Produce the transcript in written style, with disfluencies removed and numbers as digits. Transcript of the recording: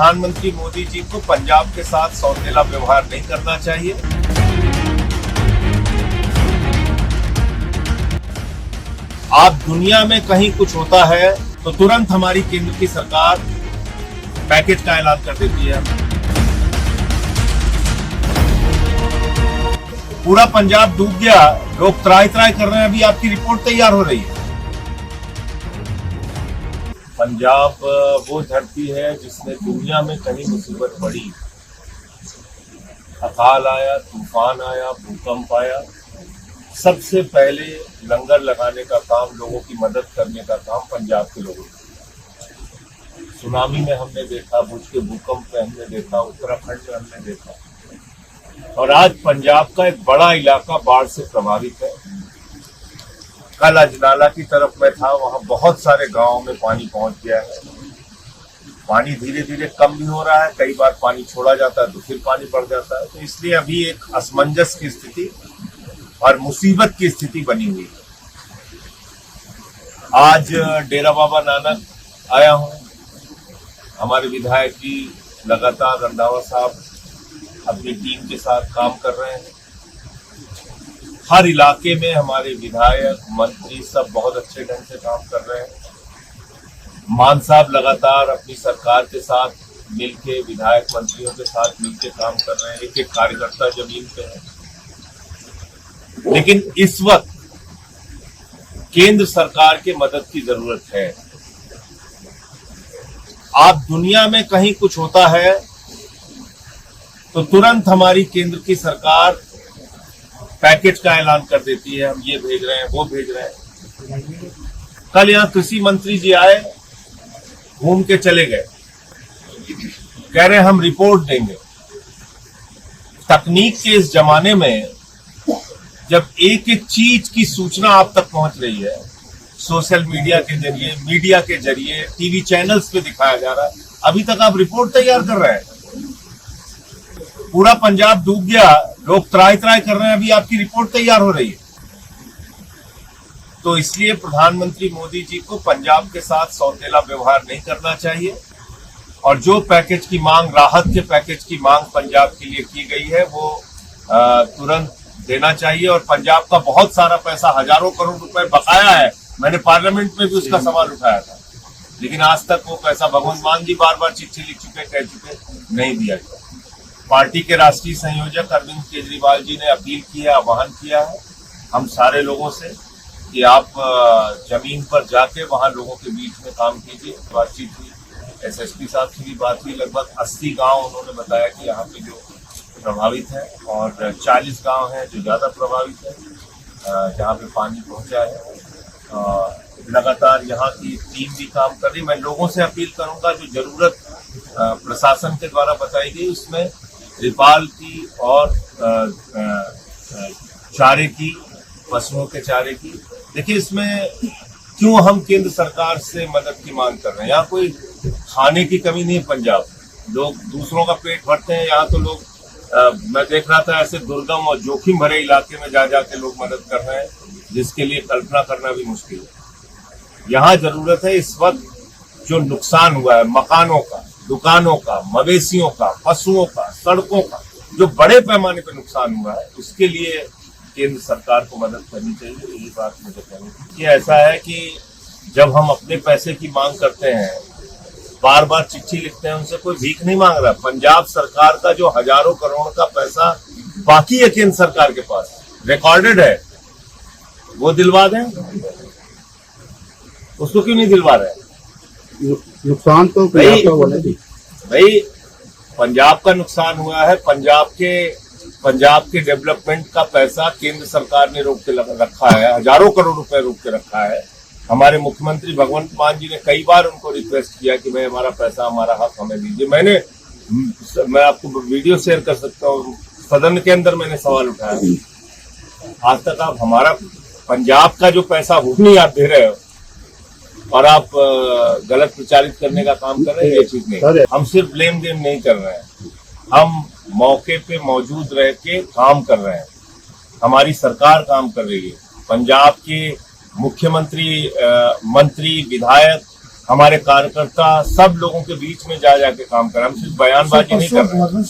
प्रधानमंत्री मोदी जी को पंजाब के साथ सौतेला व्यवहार नहीं करना चाहिए। आप दुनिया में कहीं कुछ होता है तो तुरंत हमारी केंद्र की सरकार पैकेज का ऐलान कर देती है। पूरा पंजाब डूब गया, लोग त्राई त्राई कर रहे हैं, अभी आपकी रिपोर्ट तैयार हो रही है। पंजाब वो धरती है जिसमें दुनिया में कहीं मुसीबत पड़ी, अकाल आया, तूफान आया, भूकंप आया, सबसे पहले लंगर लगाने का काम, लोगों की मदद करने का काम पंजाब के लोगों ने। सुनामी में हमने देखा, भुज के भूकंप में हमने देखा, उत्तराखंड में हमने देखा, और आज पंजाब का एक बड़ा इलाका बाढ़ से प्रभावित है। कल अजनाला की तरफ मैं था, वहां बहुत सारे गांवों में पानी पहुंच गया है। पानी धीरे धीरे कम भी हो रहा है, कई बार पानी छोड़ा जाता है तो फिर पानी बढ़ जाता है। तो इसलिए अभी एक असमंजस की स्थिति और मुसीबत की स्थिति बनी हुई है। आज डेरा बाबा नानक आया हूं, हमारे विधायक जी लगातार रंधावा साहब अपनी टीम के साथ काम कर रहे हैं। हर इलाके में हमारे विधायक मंत्री सब बहुत अच्छे ढंग से काम कर रहे हैं। मान साहब लगातार अपनी सरकार के साथ मिलके, विधायक मंत्रियों के साथ मिलके काम कर रहे हैं। एक एक कार्यकर्ता जमीन पे है। लेकिन इस वक्त केंद्र सरकार के मदद की जरूरत है। आप दुनिया में कहीं कुछ होता है तो तुरंत हमारी केंद्र की सरकार पैकेज का ऐलान कर देती है, हम ये भेज रहे हैं, वो भेज रहे हैं। कल यहां कृषि मंत्री जी आए, घूम के चले गए, कह रहे हैं हम रिपोर्ट देंगे। तकनीक के इस जमाने में जब एक एक चीज की सूचना आप तक पहुंच रही है, सोशल मीडिया के जरिए, मीडिया के जरिए, टीवी चैनल्स पे दिखाया जा रहा है, अभी तक आप रिपोर्ट तैयार कर रहे हैं। पूरा पंजाब डूब गया, लोग त्राई त्राई कर रहे हैं, अभी आपकी रिपोर्ट तैयार हो रही है। तो इसलिए प्रधानमंत्री मोदी जी को पंजाब के साथ सौतेला व्यवहार नहीं करना चाहिए, और जो पैकेज की मांग, राहत के पैकेज की मांग पंजाब के लिए की गई है, वो तुरंत देना चाहिए। और पंजाब का बहुत सारा पैसा, हजारों करोड़ रुपए बकाया है। मैंने पार्लियामेंट में भी उसका सवाल उठाया था, लेकिन आज तक वो पैसा, भगवंत मान जी बार बार चिट्ठी लिख चुके, कह चुके, नहीं दिया गया। पार्टी के राष्ट्रीय संयोजक अरविंद केजरीवाल जी ने अपील की है, आह्वान किया है हम सारे लोगों से कि आप जमीन पर जाके वहां लोगों के बीच में काम कीजिए। बातचीत हुई, एसएसपी साहब से भी बात हुई। लगभग 80 गांव उन्होंने बताया कि यहाँ पे जो प्रभावित है, और 40 गांव हैं जो ज्यादा प्रभावित है, जहाँ पे पानी पहुंचा है। लगातार यहाँ की टीम भी काम कर रही। मैं लोगों से अपील करूंगा, जो जरूरत प्रशासन के द्वारा बताई गई उसमें त्रिपाल की और चारे की, पशुओं के चारे की। देखिए, इसमें क्यों हम केंद्र सरकार से मदद की मांग कर रहे हैं? यहाँ कोई खाने की कमी नहीं है। पंजाब लोग दूसरों का पेट भरते हैं, यहाँ तो लोग मैं देख रहा था ऐसे दुर्गम और जोखिम भरे इलाके में जा जाके लोग मदद कर रहे हैं, जिसके लिए कल्पना करना भी मुश्किल है। यहाँ जरूरत है इस वक्त जो नुकसान हुआ है, मकानों का, दुकानों का, मवेशियों का, पशुओं का, सड़कों का, जो बड़े पैमाने पर नुकसान हुआ है, उसके लिए केंद्र सरकार को मदद करनी चाहिए। यही बात मुझे कहनी है कि ऐसा है कि जब हम अपने पैसे की मांग करते हैं, बार बार चिट्ठी लिखते हैं, उनसे कोई भीख नहीं मांग रहा। पंजाब सरकार का जो हजारों करोड़ का पैसा बाकी है केंद्र सरकार के पास, रिकॉर्डेड है, वो दिलवा दें। उसको क्यों नहीं दिलवा रहे? नुकसान तो भाई पंजाब का नुकसान हुआ है। पंजाब के डेवलपमेंट का पैसा केंद्र सरकार ने रोक के रखा है, हजारों करोड़ रुपए रोक के रखा है। हमारे मुख्यमंत्री भगवंत मान जी ने कई बार उनको रिक्वेस्ट किया कि भाई हमारा पैसा, हमारा हक हमें दीजिए। मैं आपको वीडियो शेयर कर सकता हूँ, सदन के अंदर मैंने सवाल उठाया। आज तक आप हमारा पंजाब का जो पैसा वो नहीं आप दे रहे हो, और आप गलत प्रचारित करने का काम कर रहे हैं। ये ठीक नहीं। हम सिर्फ ब्लेम गेम नहीं कर रहे हैं, हम मौके पे मौजूद रह के काम कर रहे हैं। हमारी सरकार काम कर रही है। पंजाब के मुख्यमंत्री, मंत्री, विधायक हमारे कार्यकर्ता सब लोगों के बीच में जा जाके काम कर रहे हैं। हम सिर्फ बयानबाजी नहीं कर रहे हैं।